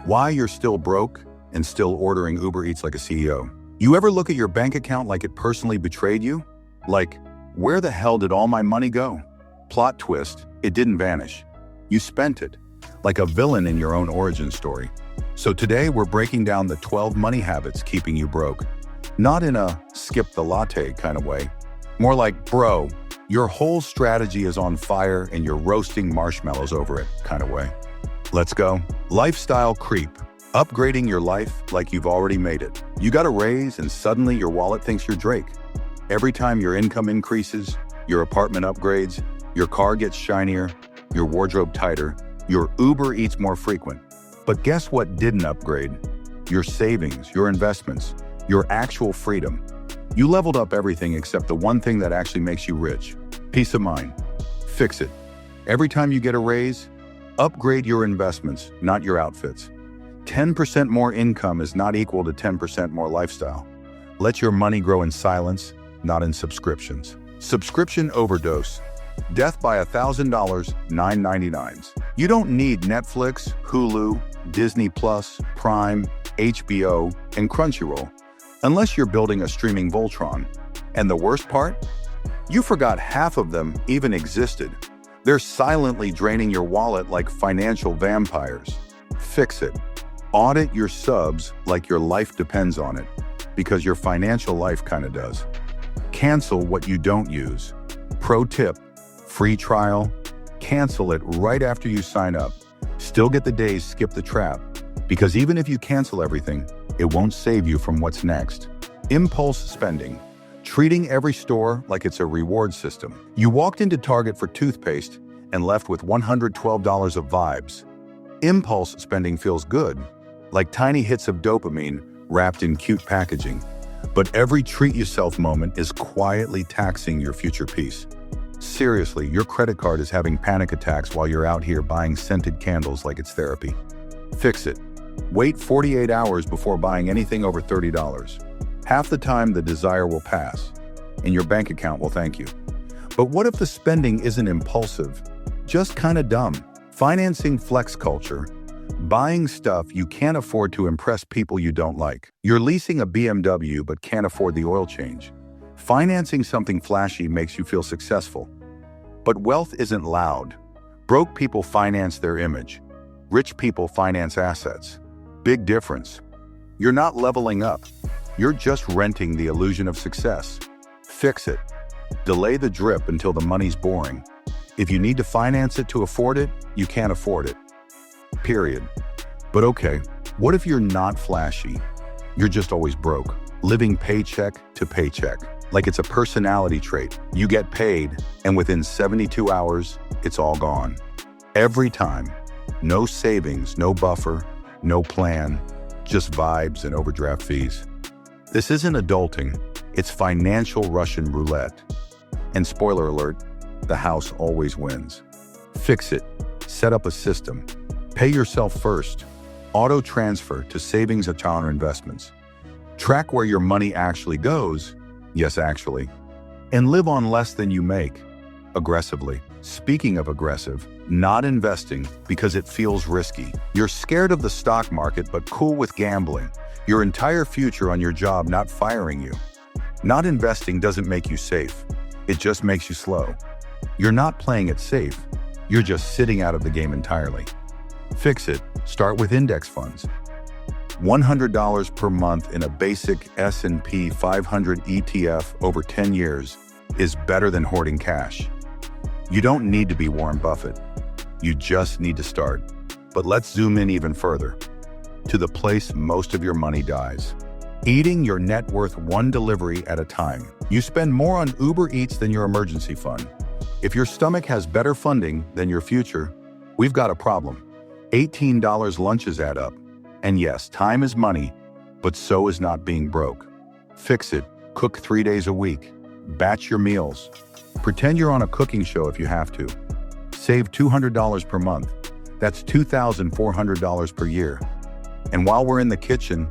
Why you're still broke and still ordering Uber Eats like a CEO. You ever look at your bank account like it personally betrayed you? Like, where the hell did all my money go? Plot twist, it didn't vanish. You spent it, like a villain in your own origin story. So today we're breaking down the 12 money habits keeping you broke. Not in a skip the latte kind of way. More like, bro, your whole strategy is on fire and you're roasting marshmallows over it kind of way. Let's go. Lifestyle creep. Upgrading your life like you've already made it. You got a raise and suddenly your wallet thinks you're Drake. Every time your income increases, your apartment upgrades, your car gets shinier, your wardrobe tighter, your Uber Eats more frequent. But guess what didn't upgrade? Your savings, your investments, your actual freedom. You leveled up everything except the one thing that actually makes you rich. Peace of mind. Fix it. Every time you get a raise, upgrade your investments, not your outfits. 10% more income is not equal to 10% more lifestyle. Let your money grow in silence, not in subscriptions. Subscription overdose. Death by $1,000, $9.99. You don't need Netflix, Hulu, Disney+, Prime, HBO, and Crunchyroll, unless you're building a streaming Voltron. And the worst part? You forgot half of them even existed. They're silently draining your wallet like financial vampires. Fix it. Audit your subs like your life depends on it, because your financial life kind of does. Cancel what you don't use. Pro tip, free trial, cancel it right after you sign up. Still get the days, skip the trap, because even if you cancel everything, it won't save you from what's next. Impulse spending. Treating every store like it's a reward system. You walked into Target for toothpaste and left with $112 of vibes. Impulse spending feels good, like tiny hits of dopamine wrapped in cute packaging. But every treat yourself moment is quietly taxing your future peace. Seriously, your credit card is having panic attacks while you're out here buying scented candles like it's therapy. Fix it. Wait 48 hours before buying anything over $30. Half the time the desire will pass, and your bank account will thank you. But what if the spending isn't impulsive, just kind of dumb? Financing flex culture. Buying stuff you can't afford to impress people you don't like. You're leasing a BMW but can't afford the oil change. Financing something flashy makes you feel successful. But wealth isn't loud. Broke people finance their image. Rich people finance assets. Big difference. You're not leveling up. You're just renting the illusion of success. Fix it. Delay the drip until the money's boring. If you need to finance it to afford it, you can't afford it. Period. But okay, what if you're not flashy? You're just always broke, living paycheck to paycheck. Like it's a personality trait. You get paid, and within 72 hours, it's all gone. Every time. No savings, no buffer, no plan, just vibes and overdraft fees. This isn't adulting, it's financial Russian roulette. And spoiler alert, the house always wins. Fix it. Set up a system. Pay yourself first. Auto transfer to savings account or investments. Track where your money actually goes. Yes, actually. And live on less than you make. Aggressively. Speaking of aggressive, not investing because it feels risky. You're scared of the stock market but cool with gambling. Your entire future on your job not firing you. Not investing doesn't make you safe. It just makes you slow. You're not playing it safe. You're just sitting out of the game entirely. Fix it. Start with index funds. $100 per month in a basic S&P 500 ETF over 10 years is better than hoarding cash. You don't need to be Warren Buffett. You just need to start. But let's zoom in even further. To the place most of your money dies. Eating your net worth one delivery at a time. You spend more on Uber Eats than your emergency fund. If your stomach has better funding than your future, we've got a problem. $18 lunches add up. And yes, time is money, but so is not being broke. Fix it. Cook 3 days a week. Batch your meals. Pretend you're on a cooking show if you have to. Save $200 per month. That's $2,400 per year. And while we're in the kitchen,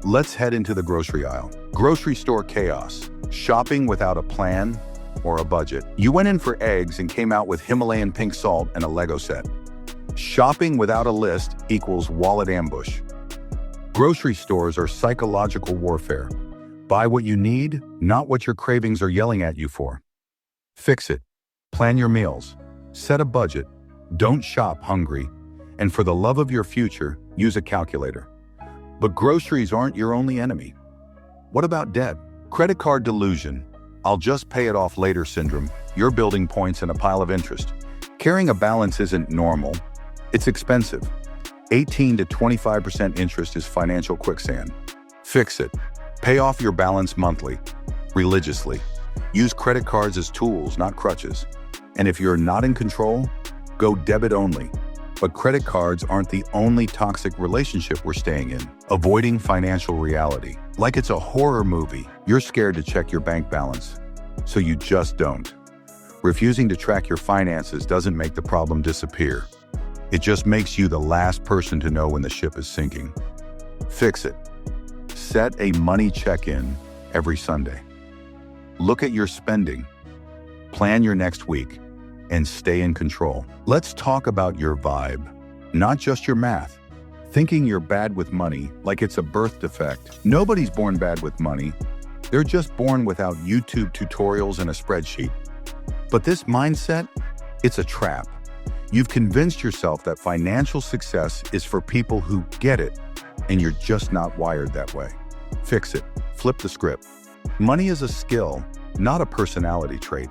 let's head into the grocery aisle. Grocery store chaos. Shopping without a plan or a budget. You went in for eggs and came out with Himalayan pink salt and a Lego set. Shopping without a list equals wallet ambush. Grocery stores are psychological warfare. Buy what you need, not what your cravings are yelling at you for. Fix it. Plan your meals. Set a budget. Don't shop hungry. And for the love of your future, use a calculator. But groceries aren't your only enemy. What about debt? Credit card delusion. I'll just pay it off later syndrome. You're building points and a pile of interest. Carrying a balance isn't normal. It's expensive. 18 to 25% interest is financial quicksand. Fix it. Pay off your balance monthly, religiously. Use credit cards as tools, not crutches. And if you're not in control, go debit only. But credit cards aren't the only toxic relationship we're staying in. Avoiding financial reality. Like it's a horror movie, you're scared to check your bank balance, so you just don't. Refusing to track your finances doesn't make the problem disappear. It just makes you the last person to know when the ship is sinking. Fix it. Set a money check-in every Sunday. Look at your spending. Plan your next week and stay in control. Let's talk about your vibe, not just your math. Thinking you're bad with money like it's a birth defect. Nobody's born bad with money. They're just born without YouTube tutorials and a spreadsheet. But this mindset, it's a trap. You've convinced yourself that financial success is for people who get it, and you're just not wired that way. Fix it. Flip the script. Money is a skill, not a personality trait.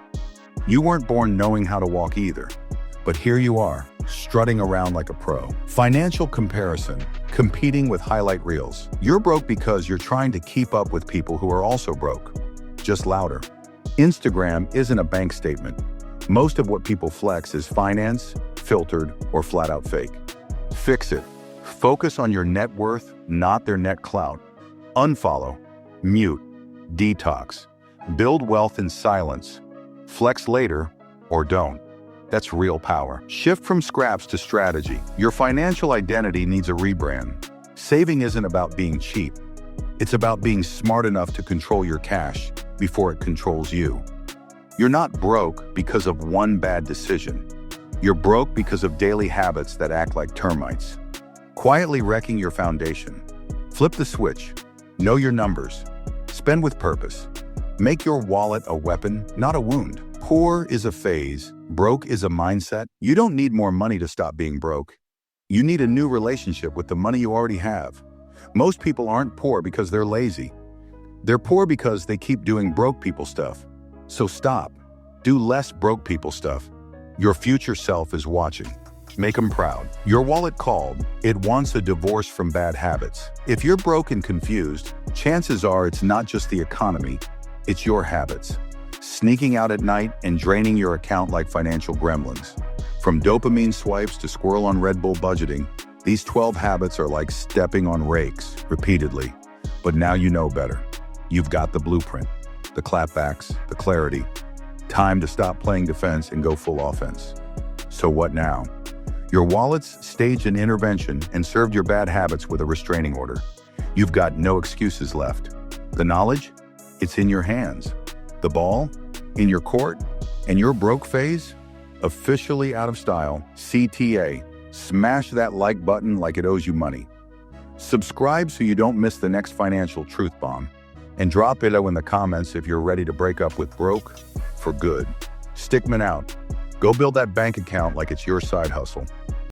You weren't born knowing how to walk either, but here you are, strutting around like a pro. Financial comparison, competing with highlight reels. You're broke because you're trying to keep up with people who are also broke, just louder. Instagram isn't a bank statement. Most of what people flex is finance, filtered, or flat out fake. Fix it. Focus on your net worth, not their net clout. Unfollow, mute, detox. Build wealth in silence. Flex later or don't. That's real power. Shift from scraps to strategy. Your financial identity needs a rebrand. Saving isn't about being cheap. It's about being smart enough to control your cash before it controls you. You're not broke because of one bad decision. You're broke because of daily habits that act like termites, quietly wrecking your foundation. Flip the switch. Know your numbers. Spend with purpose. Make your wallet a weapon, not a wound. Poor is a phase. Broke is a mindset. You don't need more money to stop being broke. You need a new relationship with the money you already have. Most people aren't poor because they're lazy. They're poor because they keep doing broke people stuff. So stop. Do less broke people stuff. Your future self is watching. Make them proud. Your wallet called. It wants a divorce from bad habits. If you're broke and confused, chances are it's not just the economy, it's your habits. Sneaking out at night and draining your account like financial gremlins. From dopamine swipes to squirrel on Red Bull budgeting, these 12 habits are like stepping on rakes repeatedly. But now you know better. You've got the blueprint, the clapbacks, the clarity. Time to stop playing defense and go full offense. So what now? Your wallet's staged an intervention and served your bad habits with a restraining order. You've got no excuses left. The knowledge? It's in your hands. The ball? In your court. And your broke phase? Officially out of style. CTA. Smash that like button like it owes you money. Subscribe so you don't miss the next financial truth bomb. And drop below in the comments if you're ready to break up with broke for good. Stickman out. Go build that bank account like it's your side hustle.